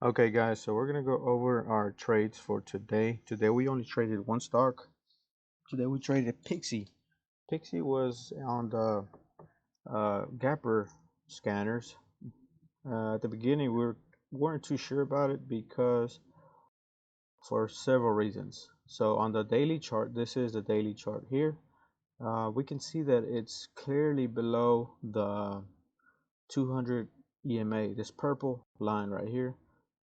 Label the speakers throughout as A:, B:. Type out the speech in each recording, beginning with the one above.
A: Okay guys, so we're gonna go over our trades for today. Today we only traded one stock. Today we traded PIXY. PIXY was on the Gapper scanners. At the beginning weren't too sure about it because for several reasons. So on the daily chart, this is the daily chart here. We can see that it's clearly below the 200 EMA, this purple line right here.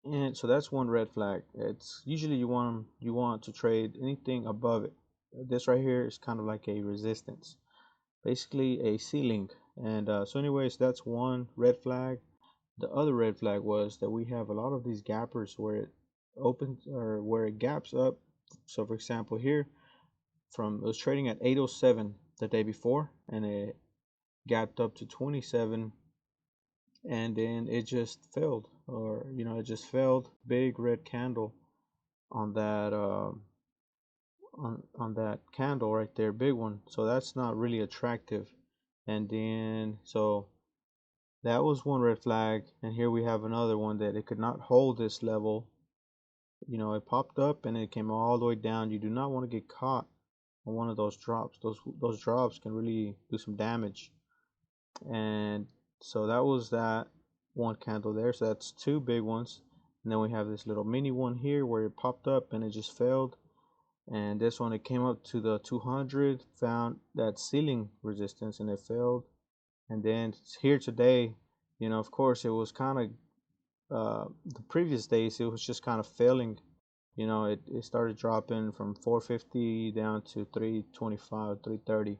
A: And so that's one red flag. It's usually you want to trade anything above it. This right here is kind of like a resistance, basically a ceiling. And so anyways, that's one red flag. The other red flag was that we have a lot of these gappers where it opens or where it gaps up. So for example here, it was trading at 807 the day before, and it gapped up to 27, and then it just failed, or it just failed. Big red candle on that on that candle right there, big one. So that's not really attractive. And then so that was one red flag, and here we have another one that it could not hold this level. It popped up and it came all the way down. You do not want to get caught on one of those drops. Those drops can really do some damage. And so that was that one candle there. So that's two big ones. And then we have this little mini one here where it popped up and it just failed. And this one, it came up to the 200, found that ceiling resistance, and it failed. And then here today, of course it was kind of the previous days it was just kind of failing. It started dropping from 450 down to 325, 330.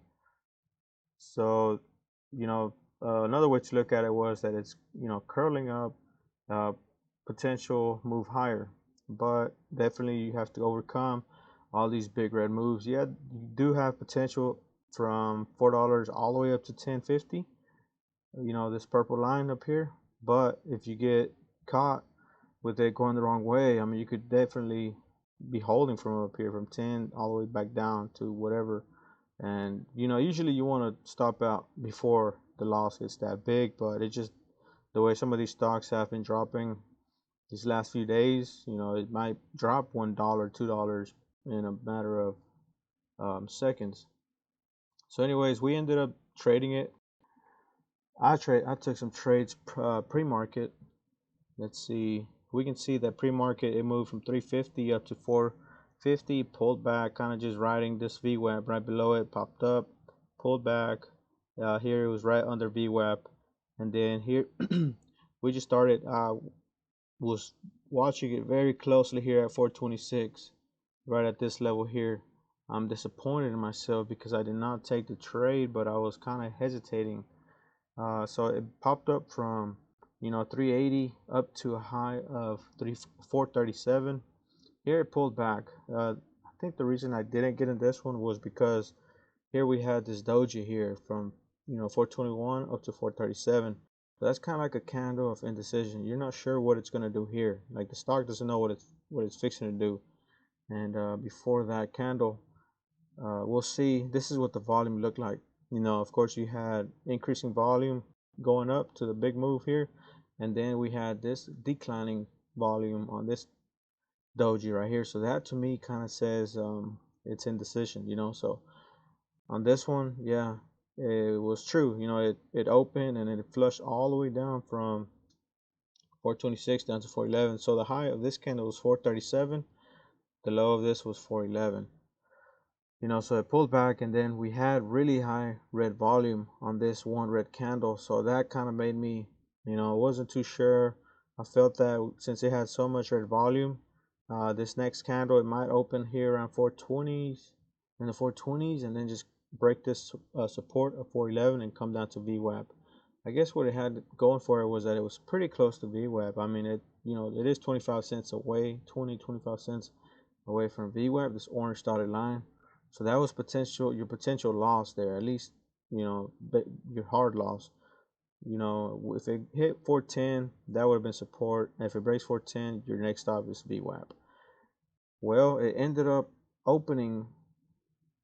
A: So another way to look at it was that it's curling up, uh, potential move higher, but definitely you have to overcome all these big red moves. Yeah, you do have potential from $4 all the way up to 10.50. This purple line up here. But if you get caught with it going the wrong way, I mean, you could definitely be holding from up here from 10 all the way back down to whatever. And usually you want to stop out before the loss gets that big, but it just the way some of these stocks have been dropping these last few days, it might drop $1, $2 in a matter of seconds. So anyways, we ended up trading it. I took some trades pre-market. Let's see. We can see that pre-market it moved from 350 up to 450, pulled back, kind of just riding this VWAP right below it, popped up, pulled back. Here it was right under VWAP, and then here we just started. Was watching it very closely here at 426, right at this level here. I'm disappointed in myself because I did not take the trade, but I was kind of hesitating. So it popped up from 380 up to a high of 437. Here it pulled back. I think the reason I didn't get in this one was because here we had this doji here from 421 up to 437. So that's kind of like a candle of indecision. You're not sure what it's gonna do here. Like the stock doesn't know what it's fixing to do. And before that candle, we'll see. This is what the volume looked like. Of course, you had increasing volume going up to the big move here, and then we had this declining volume on this doji right here. So that to me kind of says it's indecision. So on this one, yeah, it was true. It opened and it flushed all the way down from 426 down to 411. So the high of this candle was 437. The low of this was 411. So it pulled back, and then we had really high red volume on this one red candle. So that kind of made me, I wasn't too sure. I felt that since it had so much red volume, this next candle, it might open here around 420s, in the 420s, and then just break this support of 411 and come down to VWAP. I guess what it had going for it was that it was pretty close to VWAP. I mean, it is 25 cents away, 25 cents away from VWAP, this orange dotted line. So that was your potential loss there, at least, your hard loss. If it hit 410, that would have been support. And if it breaks 410, your next stop is VWAP. Well, it ended up opening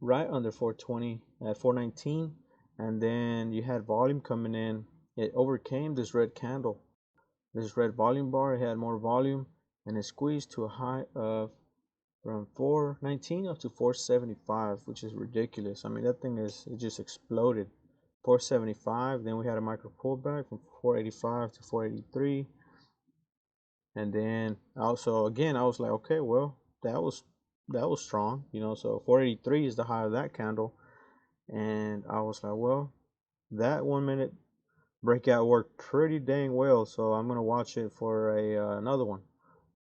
A: right under 420 at 419, and then you had volume coming in. It overcame this red candle, this red volume bar, it had more volume, and it squeezed to a high of from 419 up to 475, which is ridiculous. I mean, that thing it just exploded. 475, then we had a micro pullback from 485 to 483, and then also again I was like, okay, well, that was strong, so 483 is the high of that candle, and I was like, well, that 1 minute breakout worked pretty dang well, so I'm gonna watch it for another one.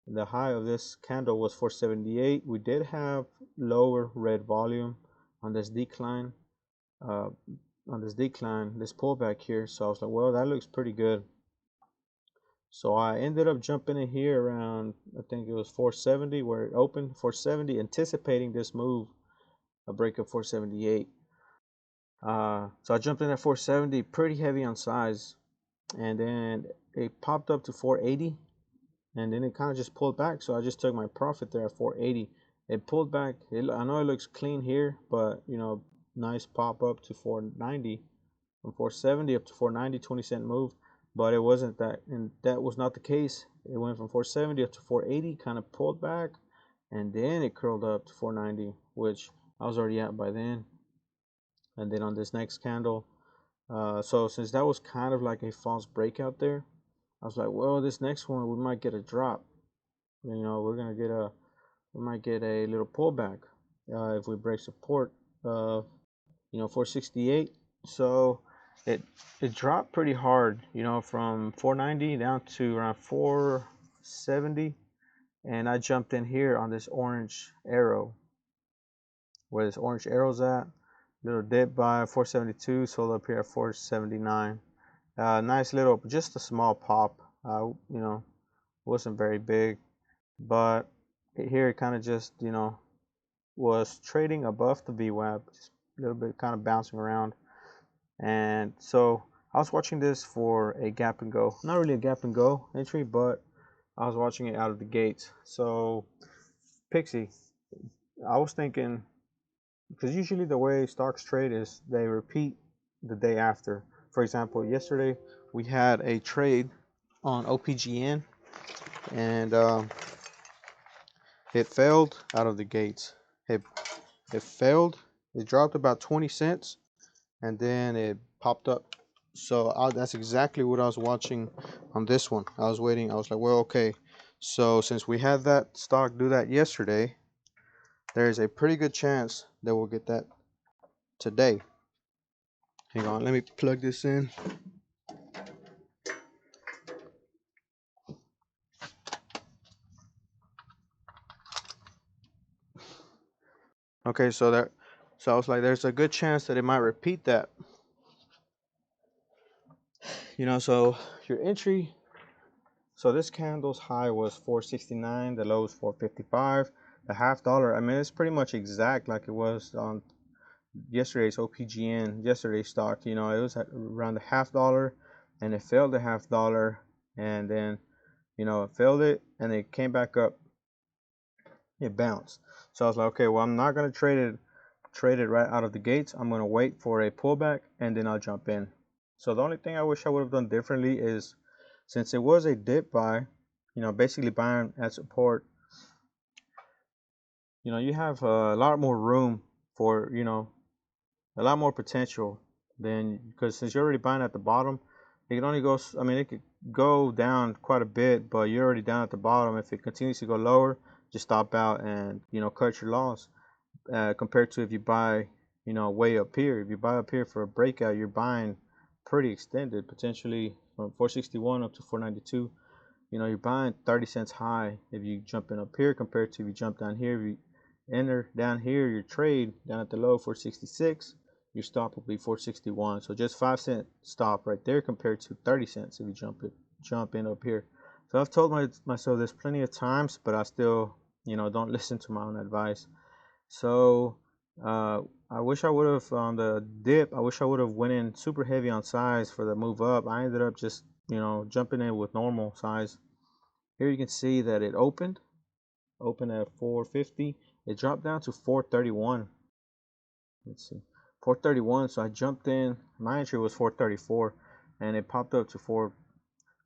A: The high of this candle was 478. We did have lower red volume on this decline, uh, this pullback here. So I was like, well, that looks pretty good. So I ended up jumping in here around, I think it was 470 where it opened, 470, anticipating this move, a break of 478. So I jumped in at 470, pretty heavy on size, and then it popped up to 480, and then it kind of just pulled back. So I just took my profit there at 480. It pulled back. I know it looks clean here, but nice pop up to 490, from 470 up to 490, 20-cent move. But it wasn't that, and that was not the case. It went from 470 up to 480, kind of pulled back, and then it curled up to 490, which I was already at by then. And then on this next candle, so since that was kind of like a false breakout there, I was like, well, this next one we might get a drop. We might get a little pullback if we break support of 468. So it dropped pretty hard, from 490 down to around 470, and I jumped in here on this orange arrow, where this orange arrow's at. Little dip by 472, sold up here at 479. Nice little, just a small pop. Wasn't very big, but here it kind of just was trading above the VWAP, just a little bit kind of bouncing around. And so I was watching this for a gap and go, not really a gap and go entry, but I was watching it out of the gates. So PIXY, I was thinking, because usually the way stocks trade is they repeat the day after. For example, yesterday we had a trade on OPGN, and it failed out of the gates. It failed. It dropped about 20 cents, and then it popped up. So that's exactly what I was watching on this one. I was waiting. I was like, well, okay. So since we had that stock do that yesterday, there is a pretty good chance that we'll get that today. Hang on, let me plug this in. Okay, so I was like, there's a good chance that it might repeat that. So your entry. So this candle's high was 469, the low was 455. The $0.50, I mean, it's pretty much exact like it was on yesterday's OPGN, yesterday's stock. It was at around the $0.50, and it failed the $0.50, and then it failed it, and it came back up. It bounced. So I was like, okay, well, I'm not gonna trade it right out of the gates. I'm gonna wait for a pullback, and then I'll jump in. So the only thing I wish I would have done differently is, since it was a dip buy, basically buying at support, you have a lot more room for, a lot more potential than, because since you're already buying at the bottom, it can only go, I mean, it could go down quite a bit, but you're already down at the bottom. If it continues to go lower, just stop out and, cut your loss, compared to if you buy, way up here. If you buy up here for a breakout, you're buying pretty extended, potentially from 461 up to 492. You're buying 30 cents high if you jump in up here, compared to if you jump down here. If you enter down here, your trade down at the low 466, your stop will be 461. So just 5-cent stop right there, compared to 30 cents if you jump in up here. So I've told myself this plenty of times, but I still don't listen to my own advice. So I wish I would have, on the dip, I wish I would have went in super heavy on size for the move up. I ended up just jumping in with normal size. Here you can see that it opened at 450. It dropped down to 431. Let's see, 431. So I jumped in. My entry was 434, and it popped up to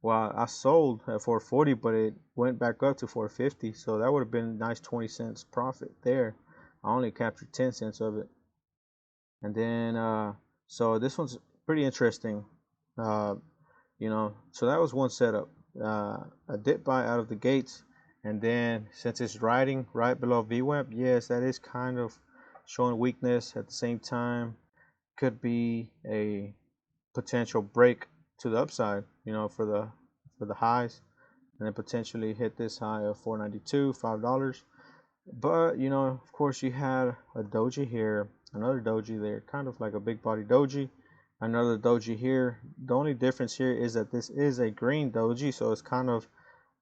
A: Well, I sold at 440, but it went back up to 450, so that would have been a nice 20 cents profit there. I only captured 10 cents of it. And then so this one's pretty interesting. uh, so that was one setup. A dip buy out of the gates, and then since it's riding right below VWAP, yes, that is kind of showing weakness. At the same time, could be a potential break to the upside, for the highs, and then potentially hit this high of 492, $5. But of course, you had a doji here, another doji there, kind of like a big body doji, another doji here. The only difference here is that this is a green doji, so it's kind of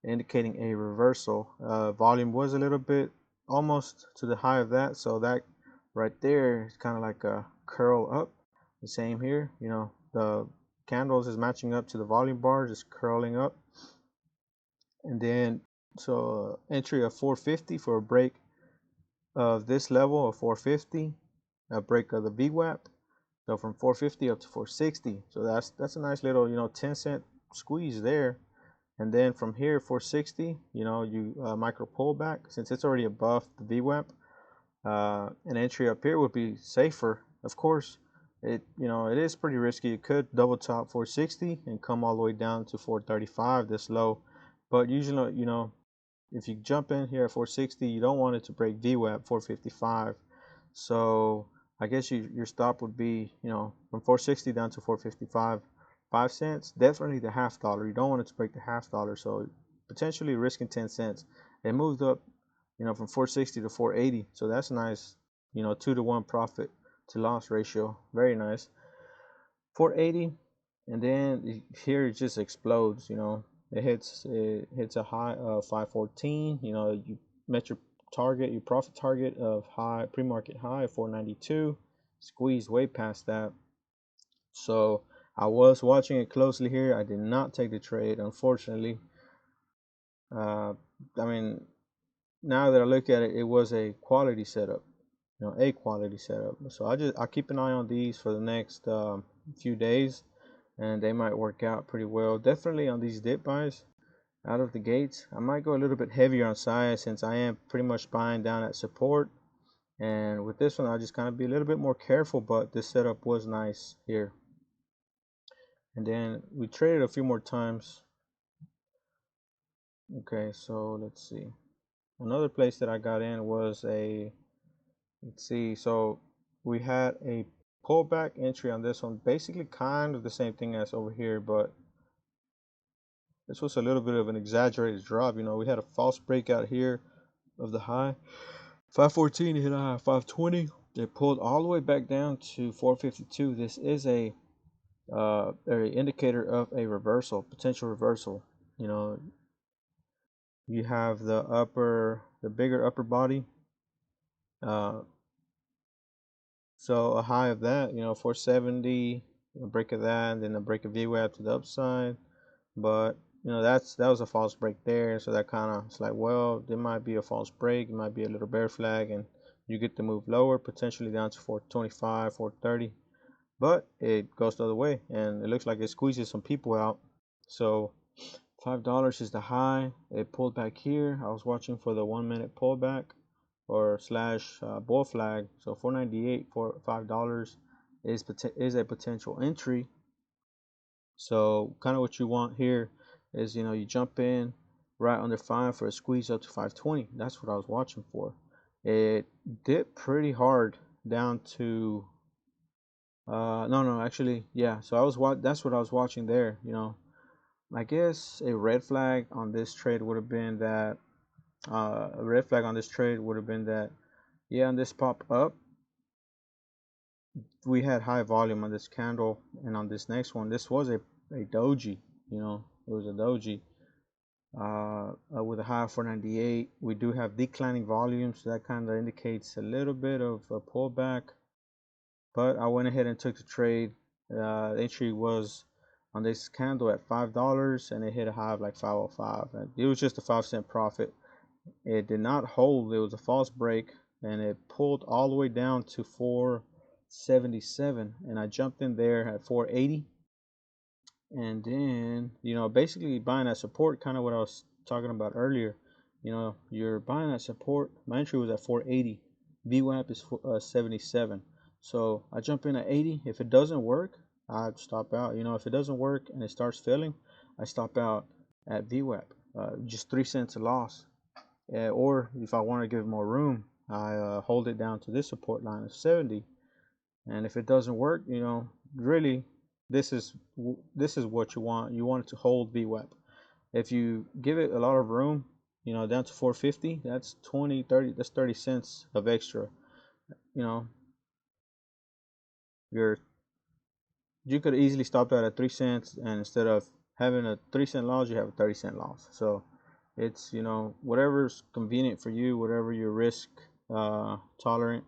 A: indicating a reversal. Volume was a little bit almost to the high of that, so that right there is kind of like a curl up. The same here, the candles is matching up to the volume bars, is curling up. And then so entry of 450 for a break of this level of 450, a break of the VWAP. So from 450 up to 460. So that's a nice little 10-cent squeeze there. And then from here 460, you micro pullback since it's already above the VWAP. An entry up here would be safer. Of course, it is pretty risky. It could double top 460 and come all the way down to 435 this low. But usually, if you jump in here at 460, you don't want it to break VWAP 455. So I guess your stop would be, from 460 down to 455, 5 cents. Definitely the half dollar. You don't want it to break the half dollar. So potentially risking 10 cents. It moved up, from 460 to 480. So that's nice, 2-to-1 profit to loss ratio. Very nice. 480, and then here it just explodes. It hits a high of 514. You met your target, your profit target of high pre-market high of 492. Squeezed way past that. So I was watching it closely here. I did not take the trade, unfortunately. I mean, now that I look at it, it was a quality setup. A quality setup. So I keep an eye on these for the next few days, and they might work out pretty well. Definitely on these dip buys out of the gates, I might go a little bit heavier on size since I am pretty much buying down at support. And with this one, I'll just kind of be a little bit more careful, but this setup was nice here. And then we traded a few more times. Okay, so let's see. Another place that I got in was let's see, so we had a pullback entry on this one. Basically kind of the same thing as over here, but this was a little bit of an exaggerated drop. We had a false breakout here of the high. 514 hit a high 520. It pulled all the way back down to 452. This is a indicator of a reversal, potential reversal. You have the bigger upper body. So a high of that, 470, a break of that, and then a break of VWAP to the upside. But that was a false break there, so that kind of, it's like, well, there might be a false break, it might be a little bear flag, and you get to move lower, potentially down to 425, 430. But it goes the other way, and it looks like it squeezes some people out. So $5 is the high. It pulled back here. I was watching for the 1-minute pullback or slash bull flag. So 498 for $5 is a potential entry. So kind of what you want here is, you jump in right under 5 for a squeeze up to 520. That's what I was watching for. It dipped pretty hard down to no, actually, yeah. So that's what I was watching there. I guess a red flag on this trade would have been that yeah, on this pop up, we had high volume on this candle, and on this next one, this was a doji. It was a doji with a high of 498. We do have declining volume, so that kind of indicates a little bit of a pullback. But I went ahead and took the trade. The entry was on this candle at $5, and it hit a high of like 505. It was just a 5-cent profit. It did not hold. It was a false break, and it pulled all the way down to 477, and I jumped in there at 480. And then, basically buying that support, kind of what I was talking about earlier. You're buying that support. My entry was at 480. VWAP is 77. So I jump in at 80. If it doesn't work, I stop out. If it doesn't work and it starts failing, I stop out at VWAP. Just 3 cents a loss. Or if I want to give it more room, I hold it down to this support line of 70. And if it doesn't work, really, this is what you want. You want it to hold VWAP. If you give it a lot of room, down to 450, that's 20, 30, that's 30 cents of extra. You know, you're you could easily stop that at 3 cents, and instead of having a 3 cent loss, you have a 30 cent loss. So it's whatever's convenient for you, whatever your risk tolerant,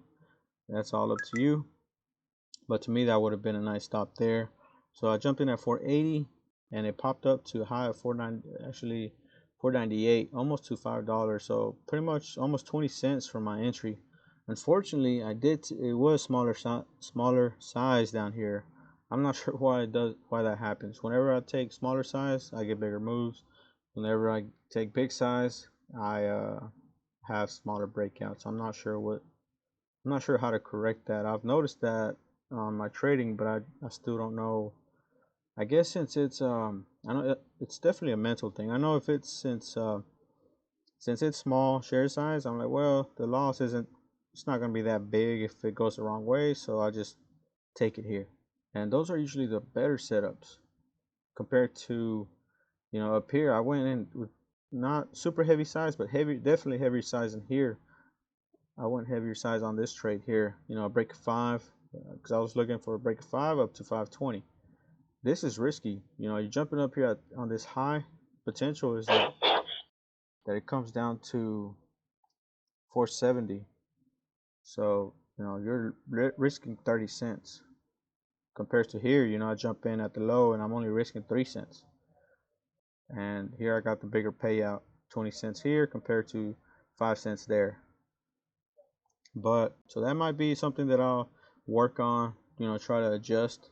A: that's all up to you. But to me, that would have been a nice stop there. So I jumped in at 480, and it popped up to a high of 490, actually 498, almost to $5. So pretty much almost 20 cents for my entry. Unfortunately, it was smaller size down here. I'm not sure why that happens. Whenever I take smaller size, I get bigger moves. Whenever I take big size, I have smaller breakouts. I'm not sure how to correct that. I've noticed that on my trading, but I still don't know. I guess since it's I know it's definitely a mental thing. I know if it's since it's small share size, I'm like, well, the loss isn't it's not gonna be that big if it goes the wrong way, so I just take it here. And those are usually the better setups compared to up here. I went in with not super heavy size, but definitely heavy size in here. I went heavier size on this trade here. A break of 5, because I was looking for a break of 5 up to 520. This is risky. You're jumping up here on this high. Potential is that it comes down to 470. So you're risking 30 cents compared to here. I jump in at the low and I'm only risking 3 cents. And here I got the bigger payout, 20 cents here compared to 5 cents there. But so that might be something that I'll work on, try to adjust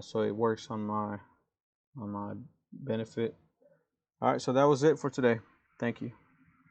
A: so it works on my benefit. All right, so that was it for today. Thank you.